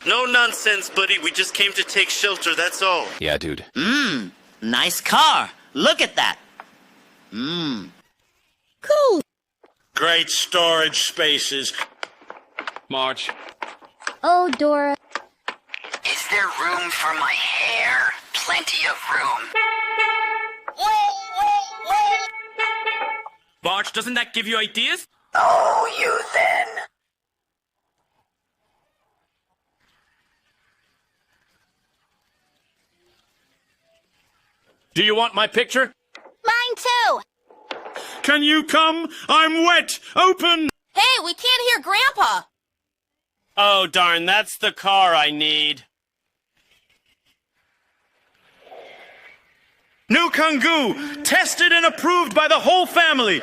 No nonsense, buddy. We just came to take shelter, that's all. Yeah, dude. Nice car. Look at that. Cool. Great storage spaces. Marge. Oh, Dora. Is there room for my hair? Plenty of room. Marge, doesn't that give you ideas? Oh, you then. Do you want my picture? Mine too. Can you come? I'm wet. Open. Hey, we can't hear Grandpa. Oh, darn, that's the car I need. New Kangoo, tested and approved by the whole family.